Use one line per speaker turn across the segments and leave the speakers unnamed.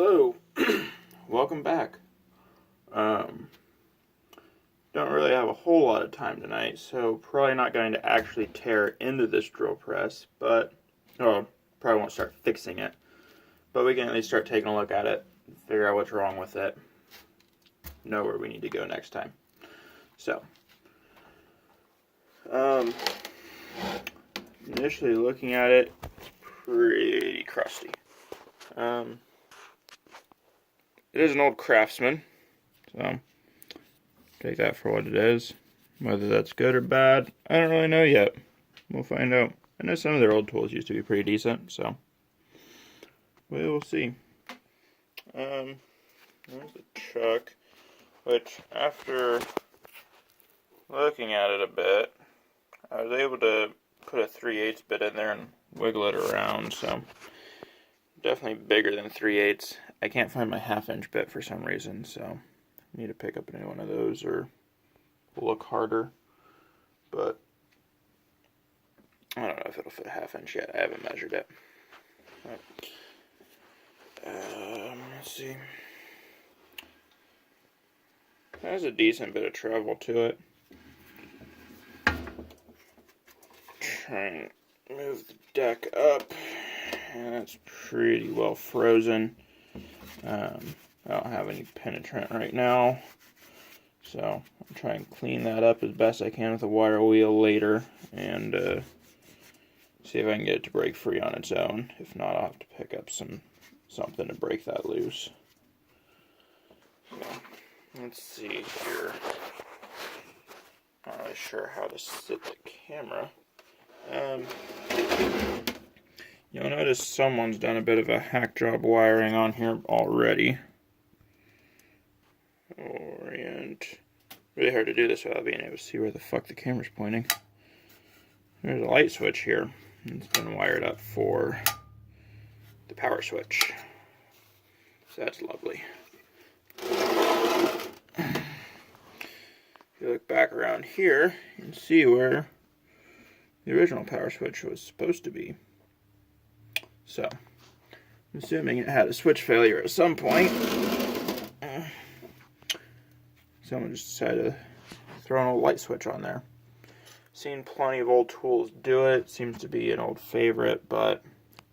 Hello, welcome back. Um, don't really have a whole lot of time tonight, so probably not going to actually tear into this drill press, but, probably won't start fixing it. But we can at least start taking a look at it, figure out what's wrong with it, know where we need to go next time. So, initially looking at it, pretty crusty. It is an old Craftsman, so take that for what it is. Whether that's good or bad, I don't really know yet. We'll find out. I know some of their old tools used to be pretty decent, so we will see. There's the chuck, which after looking at it a bit, I was able to put a 3/8 bit in there and wiggle it around, so definitely bigger than 3/8. I can't find my 1/2 inch bit for some reason, so I need to pick up a new one of those or look harder. But I don't know if it'll fit 1/2 inch yet. I haven't measured it. Let's see. There's a decent bit of travel to it. Try and move the deck up, and it's pretty well frozen. I don't have any penetrant right now, so I'll try and clean that up as best I can with a wire wheel later, and see if I can get it to break free on its own. If not, I'll have to pick up something to break that loose. So, let's see here. Not really sure how to sit the camera. You'll notice someone's done a bit of a hack job wiring on here already. Orient. Really hard to do this without being able to see where the fuck the camera's pointing. There's a light switch here. It's been wired up for the power switch. So that's lovely. If you look back around here, you can see where the original power switch was supposed to be. So, I'm assuming it had a switch failure at some point. Someone just decided to throw an old light switch on there. Seen plenty of old tools do it. Seems to be an old favorite, but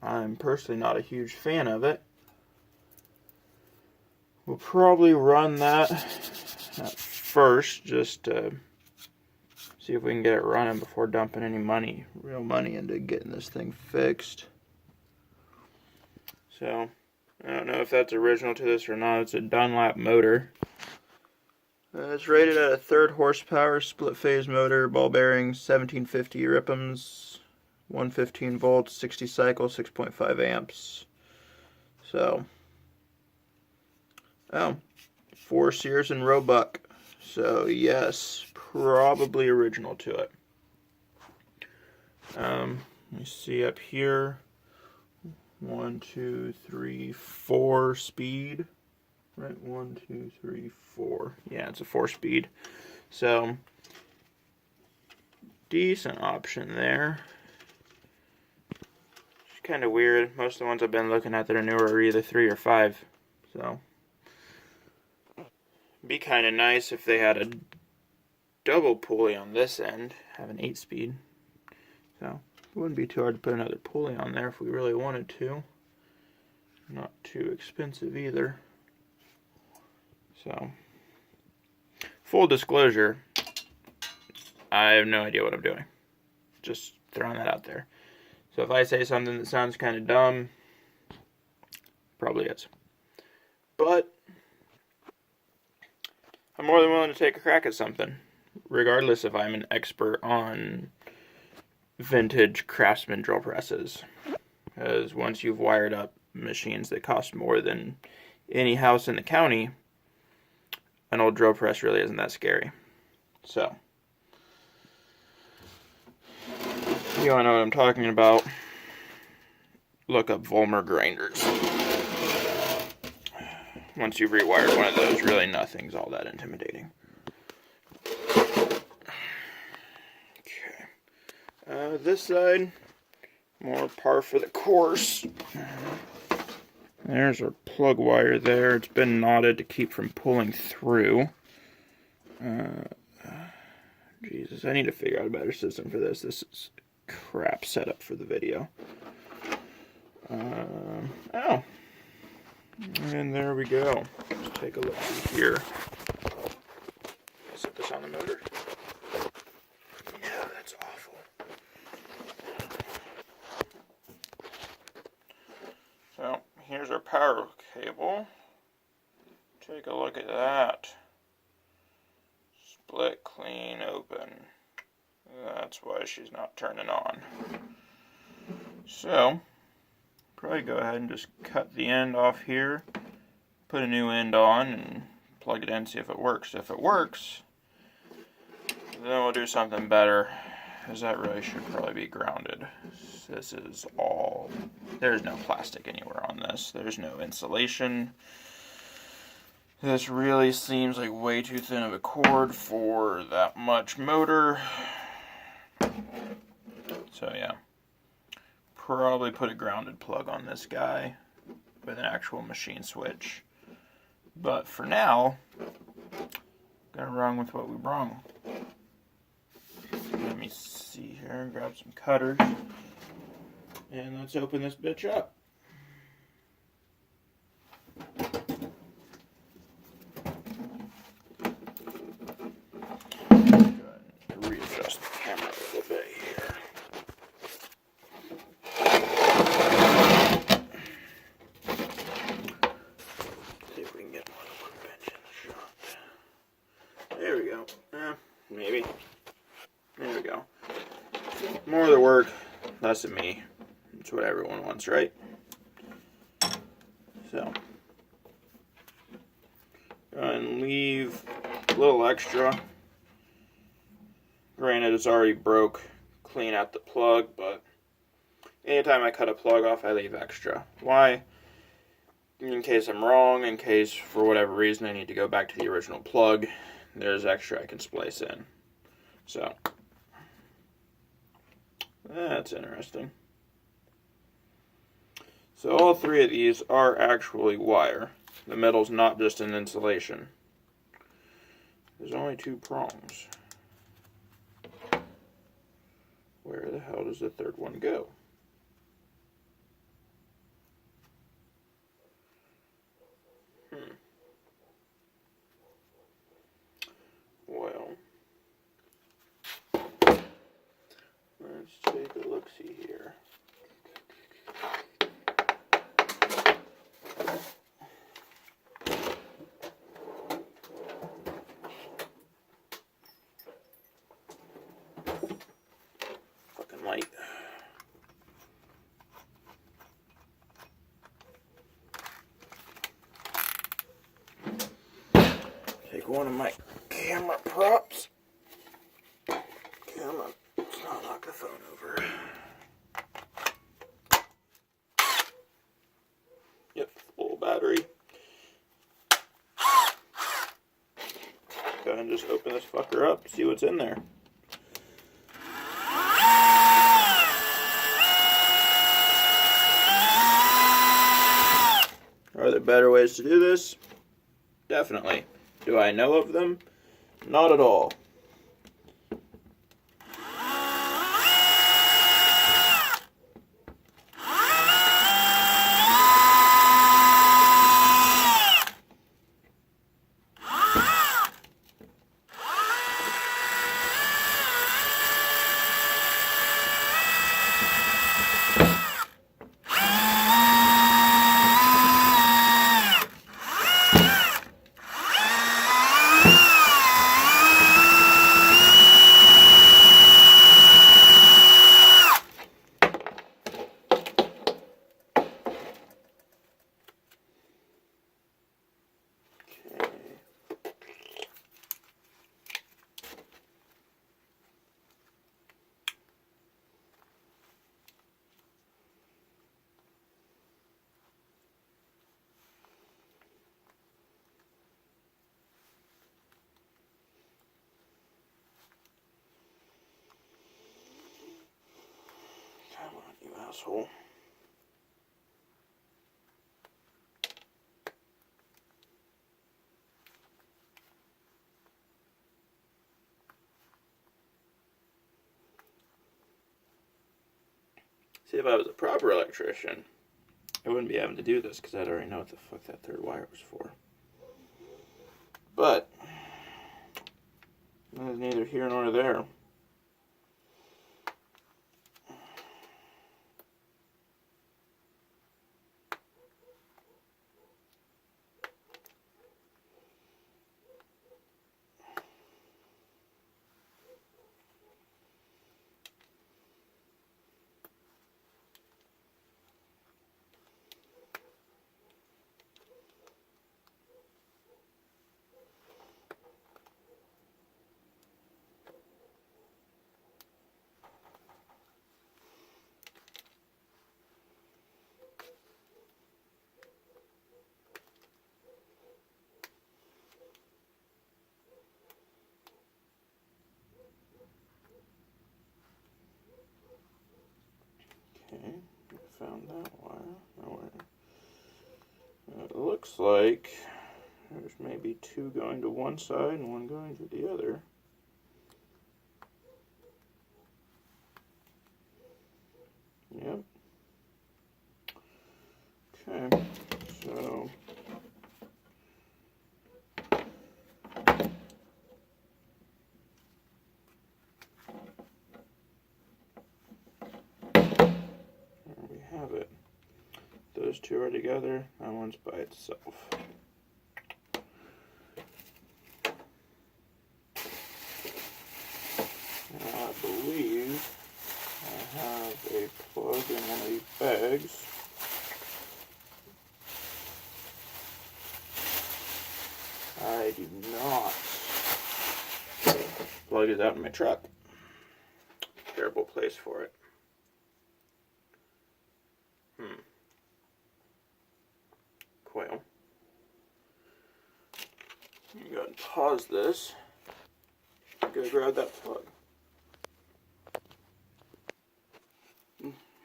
I'm personally not a huge fan of it. We'll probably run that at first, just to see if we can get it running before dumping any real money into getting this thing fixed. So, I don't know if that's original to this or not. It's a Dunlap motor. It's rated at a 3rd horsepower split phase motor, ball bearings, 1750 Rippums, 115 volts, 60 cycles, 6.5 amps. So, 4 Sears and Roebuck. So, yes, probably original to it. Let me see up here. 1, 2, 3, 4 speed. Right, 1, 2, 3, 4. Yeah, it's a 4-speed. So, decent option there. It's kind of weird. Most of the ones I've been looking at that are newer are either 3 or 5. So, be kind of nice if they had a double pulley on this end, have an 8-speed. So, it wouldn't be too hard to put another pulley on there if we really wanted to. Not too expensive either. So, full disclosure, I have no idea what I'm doing. Just throwing that out there. So if I say something that sounds kind of dumb, probably is. But I'm more than willing to take a crack at something, regardless if I'm an expert on vintage Craftsman drill presses. Because once you've wired up machines that cost more than any house in the county, an old drill press really isn't that scary. So, if you want to know what I'm talking about, look up Volmer grinders. Once you've rewired one of those, really nothing's all that intimidating. Okay. This side, more par for the course. There's our plug wire there. It's been knotted to keep from pulling through. Jesus, I need to figure out a better system for this. This is crap setup for the video. Oh. And there we go. Let's take a look here. Set this on the motor. Yeah, that's awful. So, here's our power cable. Take a look at that. Split, clean, open. That's why she's not turning on. So, probably go ahead and just cut the end off here, put a new end on, and plug it in, see if it works. If it works, then we'll do something better, because that really should probably be grounded. This is all, there's no plastic anywhere on this. There's no insulation. This really seems like way too thin of a cord for that much motor. So yeah, probably put a grounded plug on this guy with an actual machine switch. But for now, gonna run with what we brung. Let me see here, grab some cutters, and let's open this bitch up. Go ahead and readjust the camera a little bit here. See if we can get more than one bench in the shot. There we go. Maybe. There we go. More of the work, less of me. That's what everyone wants, right? So, go ahead and leave a little extra. Granted, it's already broke. Clean out the plug, but anytime I cut a plug off, I leave extra. Why? In case I'm wrong, in case for whatever reason I need to go back to the original plug, there's extra I can splice in. So, that's interesting. So all three of these are actually wire. The metal's not just an insulation. There's only two prongs. Where the hell does the third one go? Well, let's take a look-see here. Fucking light. Take one of my camera props. Come on, let's not knock the phone over. Yep, full battery. Go ahead and just open this fucker up, see what's in there. Are there better ways to do this? Definitely. Do I know of them? Not at all. Come on, you asshole. See, if I was a proper electrician, I wouldn't be having to do this because I'd already know what the fuck that third wire was for. But that is neither here nor there. Okay, I found that wire. Nowhere. It looks like there's maybe two going to one side and one going to the other. Yep. Okay, so there we have it. Those two are together, that one's by itself. Now I believe I have a plug in one of these bags. I do not. Plug is out in my truck. Terrible place for it. Well, I'm going to pause this. Go grab that plug.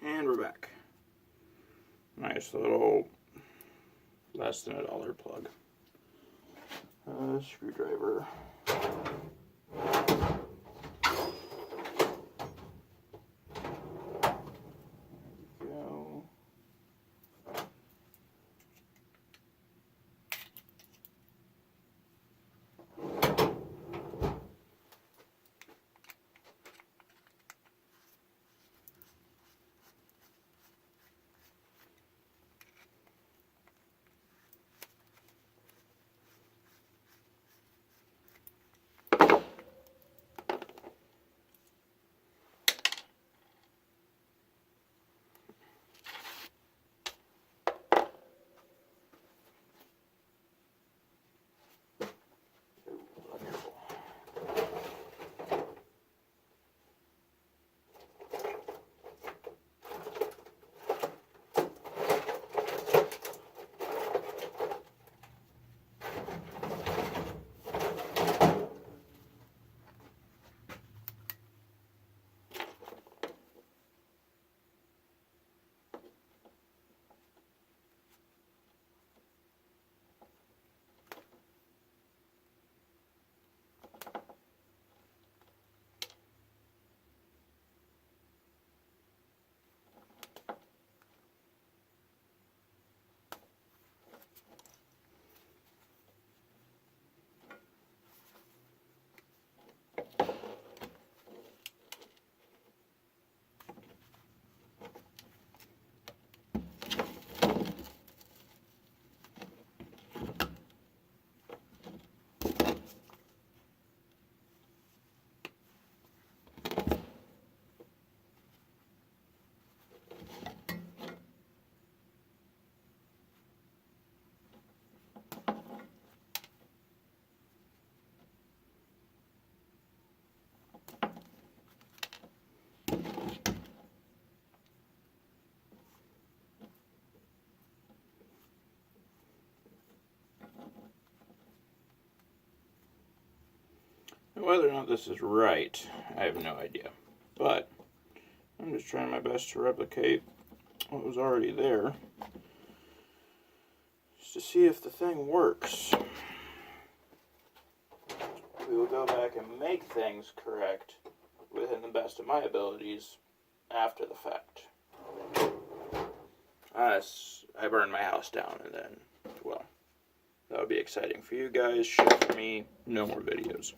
And we're back. Nice little less than $1 plug. Screwdriver. Whether or not this is right, I have no idea. But I'm just trying my best to replicate what was already there, just to see if the thing works. We will go back and make things correct within the best of my abilities after the fact. I burned my house down, and then, well, that would be exciting for you guys. Shit for me. No more videos.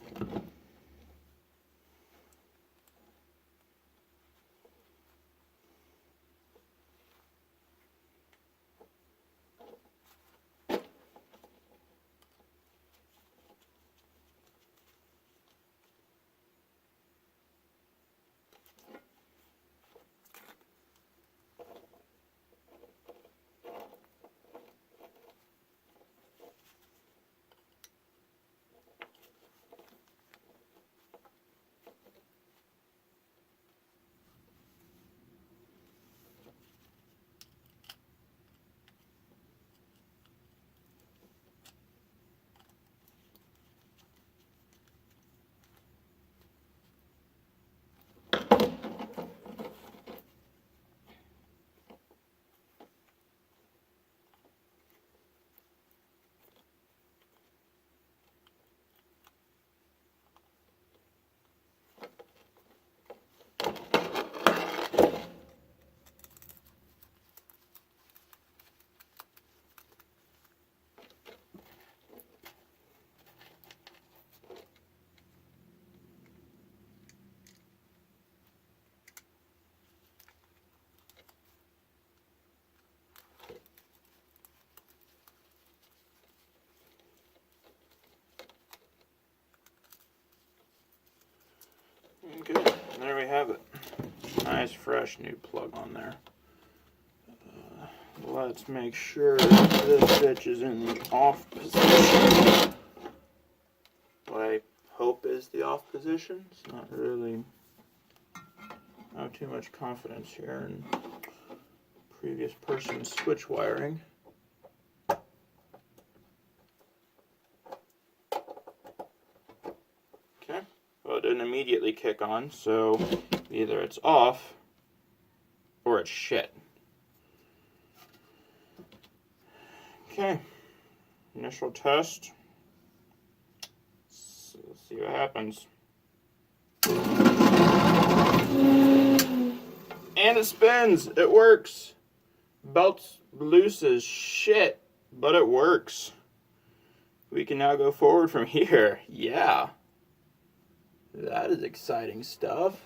Okay, there we have it. Nice fresh new plug on there. Let's make sure this bitch is in the off position. What I hope is the off position. It's not really, I have too much confidence here in previous person's switch wiring. Okay, well, it didn't immediately kick on, so either it's off or it's shit. Okay, initial test. So let's see what happens. And it spins. It works. Belt's loose as shit, but it works. We can now go forward from here. Yeah. That is exciting stuff.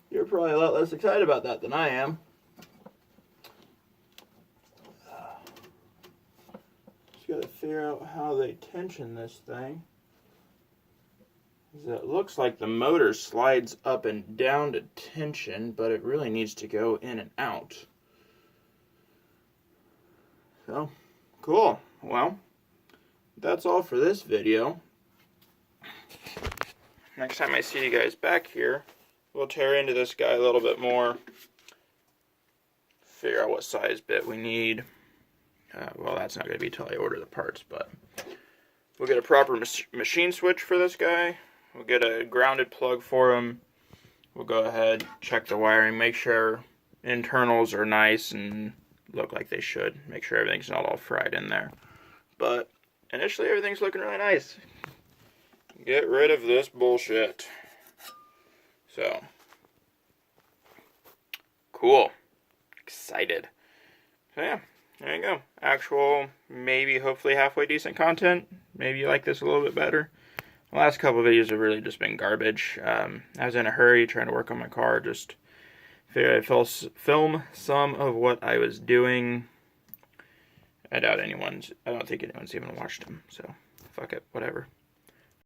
You're probably a lot less excited about that than I am. Just gotta figure out how they tension this thing. It looks like the motor slides up and down to tension, but it really needs to go in and out. So, cool. Well, that's all for this video. Next time I see you guys back here, we'll tear into this guy a little bit more. Figure out what size bit we need. Well, that's not going to be until I order the parts, but we'll get a proper machine switch for this guy. We'll get a grounded plug for him. We'll go ahead, check the wiring, make sure internals are nice and look like they should. Make sure everything's not all fried in there. But initially, everything's looking really nice. Get rid of this bullshit. So, cool. Excited. So yeah, there you go. Actual, maybe, hopefully halfway decent content. Maybe you like this a little bit better. The last couple of videos have really just been garbage. I was in a hurry trying to work on my car. Just figured I'd film some of what I was doing. I don't think anyone's even watched them. So, fuck it, whatever.